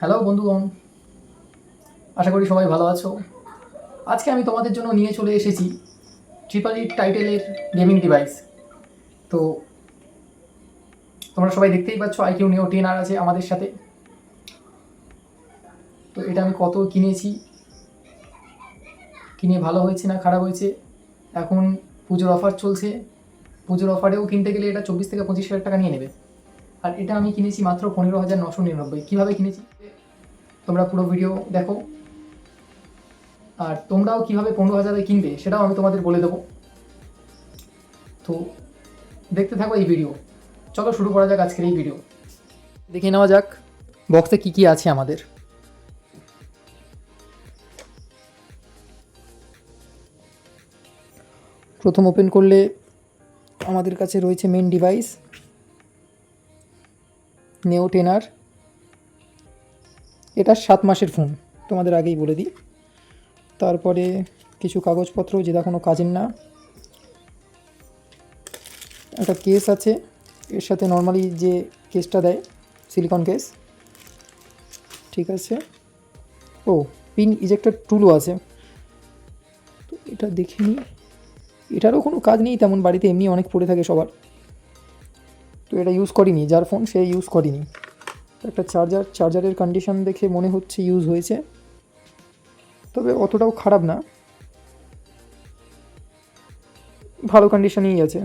Hello বন্ধুগণ, আশা করি সবাই ভালো আছো। আজকে আমি তোমাদের জন্য নিয়ে চলে এসেছি ট্রিপল ই টাইটেলের গেমিং ডিভাইস। তো তোমরা সবাই দেখতেই পাচ্ছ আইকিউ নিও 10R আছে আমাদের সাথে। তো এটা আমি কত কিনেছি, কিনে ভালো হয়েছে না খারাপ হয়েছে, এখন পুজোর অফার চলছে, পুজোর অফারেও কিনতে গেলে এটা 24 থেকে 25 হাজার টাকা নিয়ে নেবে। আর এটা আমি কিনেছি মাত্র 15,999। কীভাবে কিনেছি তোমরা পুরো ভিডিও দেখো, আর তোমরাও কীভাবে 15,000 কিনবে সেটাও আমি তোমাদের বলে দেবো। তো দেখতে থাকো এই ভিডিও। চলো শুরু করা যাক আজকের এই ভিডিও। দেখে নেওয়া যাক বক্সে কি কি আছে আমাদের। প্রথম ওপেন করলে আমাদের কাছে রয়েছে মেন ডিভাইস নেও 10R। এটা 7 মাসের ফোন, তোমাদের আগেই বলে দিই। তারপরে কিছু কাগজপত্র যেটা কোনো কাজের না। একটা কেস আছে, এর সাথে নর্মালি যে কেসটা দেয় সিলিকন কেস, ঠিক আছে। ও, পিন ইজেক্টর টুলও আছে। তো এটা দেখে নিই, এটারও কোনো কাজ নেই তেমন, বাড়িতে এমনি অনেক পড়ে থাকে সবার। তো এটা ইউজ করিনি, যার ফোন সে ইউজ করিনি। একটা চার্জারের কন্ডিশন দেখে মনে হচ্ছে ইউজ হয়েছে, তবে অতটাও খারাপ না, ভালো কন্ডিশনেই আছে।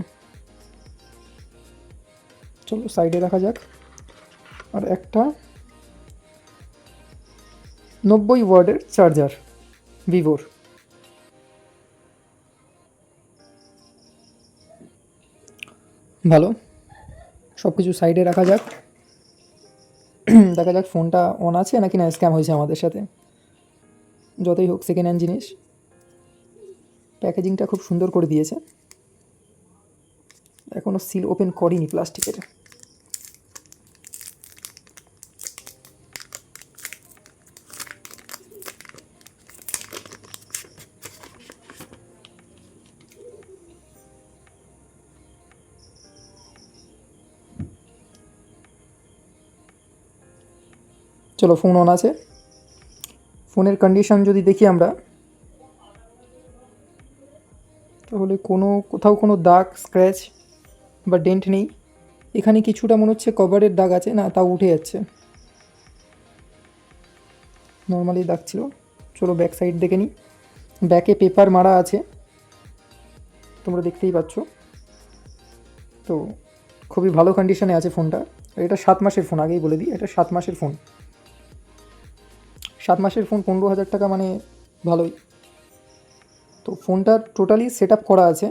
চলো সাইডে রাখা যাক। আর একটা 90 ওয়াটের চার্জার ভিভোর। ভালো, সব কিছু সাইডে রাখা যাক। দেখা যাক ফোনটা অন আছে নাকি না স্ক্যাম হয়েছে আমাদের সাথে। যতই হোক সেকেন্ড হ্যান্ড জিনিস, প্যাকেজিংটা খুব সুন্দর করে দিয়েছে। এখনও সিল ওপেন করিনি প্লাস্টিকের। চলো ফোন অন আছে। ফোনের কন্ডিশন যদি দেখি আমরা, তাহলে কোথাও কোনো দাগ স্ক্র্যাচ বা ডেন্ট নেই। এখানে কিছুটা মনে হচ্ছে কভারের দাগ আছে, না তাও উঠে যাচ্ছে, নর্মালি দাগ ছিল। চলো ব্যাক সাইড দেখে নিই। ব্যাকে পেপার মারা আছে, তোমরা দেখতেই পাচ্ছ। তো খুবই ভালো কন্ডিশনে আছে ফোনটা। এটা 7 মাসের ফোন, আগেই বলে দিই, এটা 7 মাসের ফোন। 7 মাসের ফোন 15,000 টাকা, মানে ভালোই। তো ফোনটা টোটালি সেট আপ করা আছে,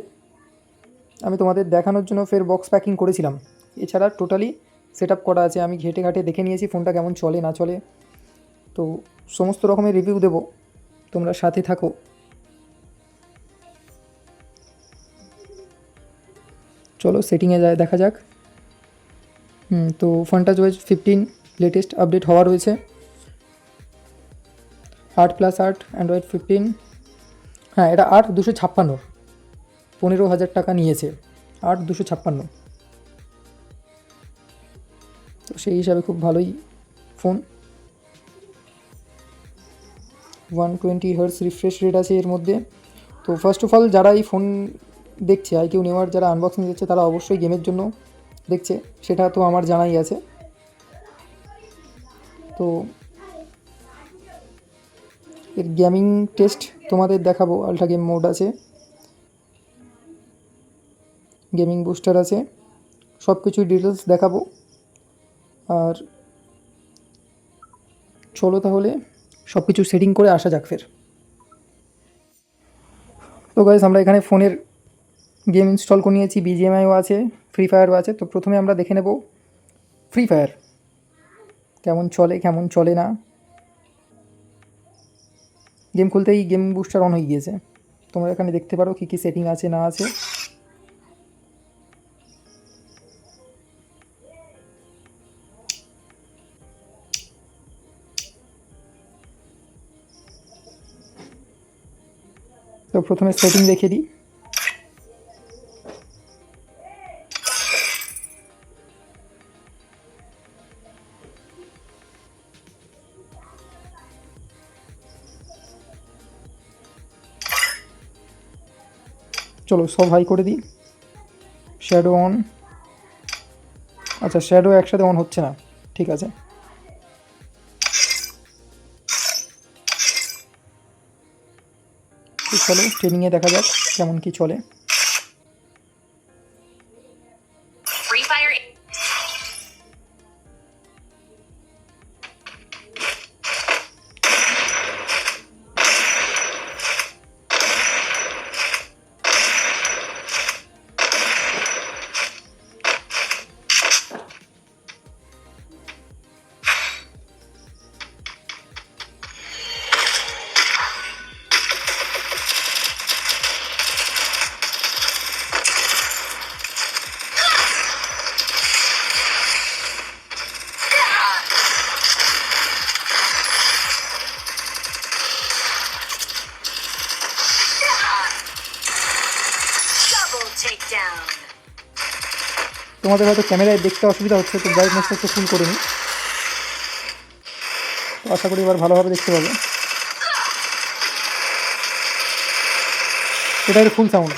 আমি তোমাদের দেখানোর জন্য ফের বক্স প্যাকিং করেছিলাম। এছাড়া টোটালি সেট আপ করা আছে, আমি ঘেটে ঘাটে দেখে নিয়েছি ফোনটা কেমন চলে না চলে। তো সমস্ত রকমের রিভিউ দেবো, তোমরা সাথে থাকো। চলো সেটিংয়ে যায় দেখা যাক। তো ফোনটা ওয়েজ 15 লেটেস্ট আপডেট হওয়া রয়েছে। 8+8 অ্যান্ড্রয়েড 15। হ্যাঁ, এটা 8,256, 15,000 টাকা নিয়েছে। 8,256, তো সেই হিসাবে খুব ভালোই ফোন। 120 হার্টজ রিফ্রেশ রেট আছে এর মধ্যে। তো ফার্স্ট অফ অল যারা এই ফোন দেখছে, আইকিউ নেওয়ার যারা আনবক্সিং দেখছে, তারা অবশ্যই গেমের জন্য দেখছে, সেটা তো আমার জানাই আছে। তো এর গেমিং টেস্ট তোমাদের দেখাবো। আলট্রা গেম মোড আছে, গেমিং বুস্টার আছে, সব কিছুই ডিটেলস দেখাবো। আর চলো তাহলে সব কিছু সেটিং করে আসা যাক ফের। তো গাইস, আমরা এখানে ফোনের গেম ইনস্টল করে নিয়েছি, বিজিএমআইও আছে, ফ্রি ফায়ারও আছে। তো প্রথমে আমরা দেখে নেব ফ্রি ফায়ার কেমন চলে কেমন চলে না। গেম খুলতেই গেম বুস্টার অন হয়ে গিয়েছে, তোমরা এখানে দেখতে পারো কী কী সেটিং আছে না আছে। তো প্রথমে সেটিং দেখে দিই। চলো সব হাই করে দিই। Shadow on. আচ্ছা, শ্যাডো একসাথে অন হচ্ছে না, ঠিক আছে। চলো ট্রেনিংয়ে দেখা যাক কেমন কি চলে। তোমাদের হয়তো ক্যামেরায় দেখতে অসুবিধা হচ্ছে, তো ব্রাইটনেসটা একটু ফুল করে নিই, তো আশা করি এবার ভালোভাবে দেখতে পাবে। এটাই ফুল সাউন্ড।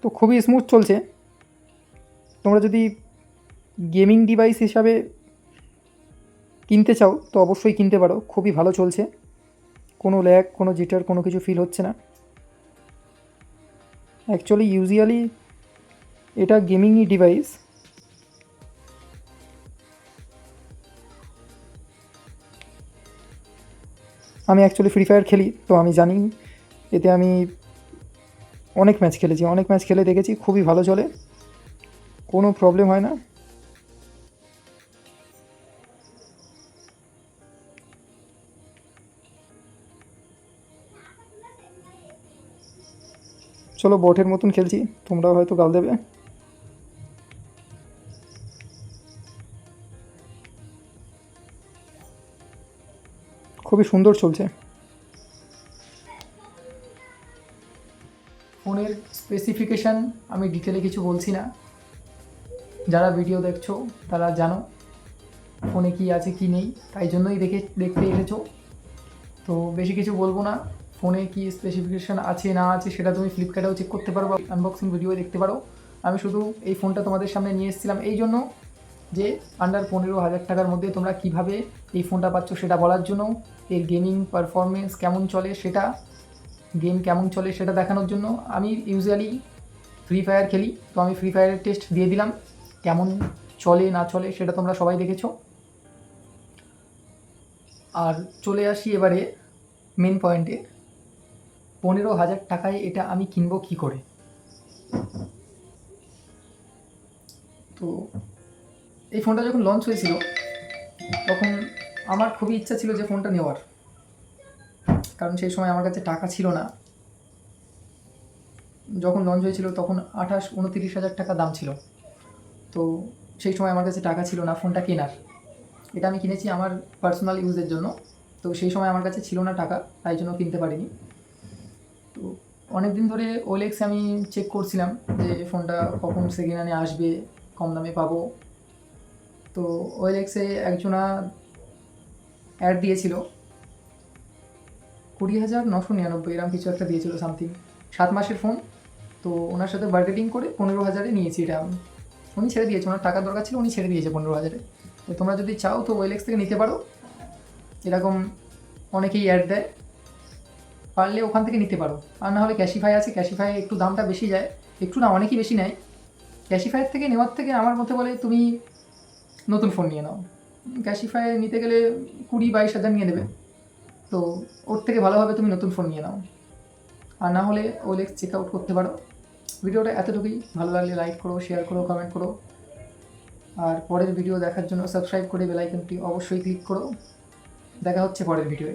তো খুবই স্মুথ চলছে। তোমরা যদি গেমিং ডিভাইস হিসাবে কিনতে চাও তো অবশ্যই কিনতে পারো, খুবই ভালো চলছে, কোনো ল্যাগ, কোনো জিটার, কোনো কিছু ফিল হচ্ছে না। অ্যাকচুয়ালি ইউজুয়ালি এটা গেমিংই ডিভাইস। আমি অ্যাকচুয়ালি ফ্রি ফায়ার খেলি, তো আমি জানি, এতে আমি অনেক ম্যাচ খেলেছি, অনেক ম্যাচ খেলে দেখেছি খুবই ভালো চলে, কোনো প্রবলেম হয় না। চলো বটের মতন খেলছি, তোমরাও হয়তো গাল দেবে। খুবই সুন্দর চলছে। ফোনের স্পেসিফিকেশান আমি ডিটেলে কিছু বলছি না, যারা ভিডিও দেখছো তারা জানো ফোনে কি আছে কি নেই, তাই জন্যই দেখতে এসেছো। তো বেশি কিছু বলবো না। ফোনে কি স্পেসিফিকেশান আছে না আছে সেটা তুমি ফ্লিপকার্টেও চেক করতে পারো বা আনবক্সিং ভিডিও দেখতে পারো। আমি শুধু এই ফোনটা তোমাদের সামনে নিয়ে এসেছিলাম এই জন্য যে আন্ডার 15,000 টাকার মধ্যে তোমরা কিভাবে এই ফোনটা পাচ্ছ সেটা বলার জন্য, এর গেমিং পারফরমেন্স কেমন চলে সেটা, গেম কেমন চলে সেটা দেখানোর জন্য। আমি ইউজুয়ালি ফ্রি ফায়ার খেলি, তো আমি ফ্রি ফায়ারের টেস্ট দিয়ে দিলাম, কেমন চলে না চলে সেটা তোমরা সবাই দেখেছো। আর চলে আসি এবারে মেন পয়েন্টে, 15,000 টাকায় এটা আমি কিনবো কী করে। তো এই ফোনটা যখন লঞ্চ হয়েছিল তখন আমার খুবই ইচ্ছা ছিল যে ফোনটা নেওয়ার, কারণ সেই সময় আমার কাছে টাকা ছিল না। যখন লঞ্চ হয়েছিল তখন 28-29 হাজার টাকা দাম ছিল, তো সেই সময় আমার কাছে টাকা ছিল না ফোনটা কেনার। এটা আমি কিনেছি আমার পার্সোনাল ইউজের জন্য, তো সেই সময় আমার কাছে ছিল না টাকা, তাই জন্য কিনতে পারিনি। তো অনেক দিন ধরে ওএলএক্সে আমি চেক করছিলাম যে ফোনটা কখন সেকেন্ড হ্যান্ডে আসবে, কম দামে পাবো। তো ওএলএক্সে একজনা অ্যাড দিয়েছিল 20,999 এরকম কিছু একটা দিয়েছিল সামথিং, 7 মাসের ফোন। তো ওনার সাথে বার্গেনিং করে 15,000-এ নিয়েছি এটা। উনি ছেড়ে দিয়েছে, ওনার টাকার দরকার ছিল, উনি ছেড়ে দিয়েছে 15,000-এ। তো তোমরা যদি চাও তো ওএলএক্স থেকে নিতে পারো, এরকম অনেকেই অ্যাড দেয়, পারলে ওখান থেকে নিতে পারো। আর না হলে ক্যাশিফাই আছে, ক্যাশিফাই একটু দামটা বেশি যায়, একটু না অনেকই বেশি নেয়। ক্যাশিফাইয়ের থেকে নেওয়ার থেকে আমার মতে বলে তুমি নতুন ফোন নিয়ে নাও। ক্যাশিফাই নিতে গেলে 20-22 হাজার নিয়ে নেবে, তো ওর থেকে ভালোভাবে তুমি নতুন ফোন নিয়ে নাও। আর না হলে ওএলএক্স চেক আউট করতে পারো। ভিডিওটা এতটুকুই, ভালো লাগলে লাইক করো, শেয়ার করো, কমেন্ট করো, আর পরের ভিডিও দেখার জন্য সাবস্ক্রাইব করে বেল আইকনটি অবশ্যই ক্লিক করো। দেখা হচ্ছে পরের ভিডিওয়ে।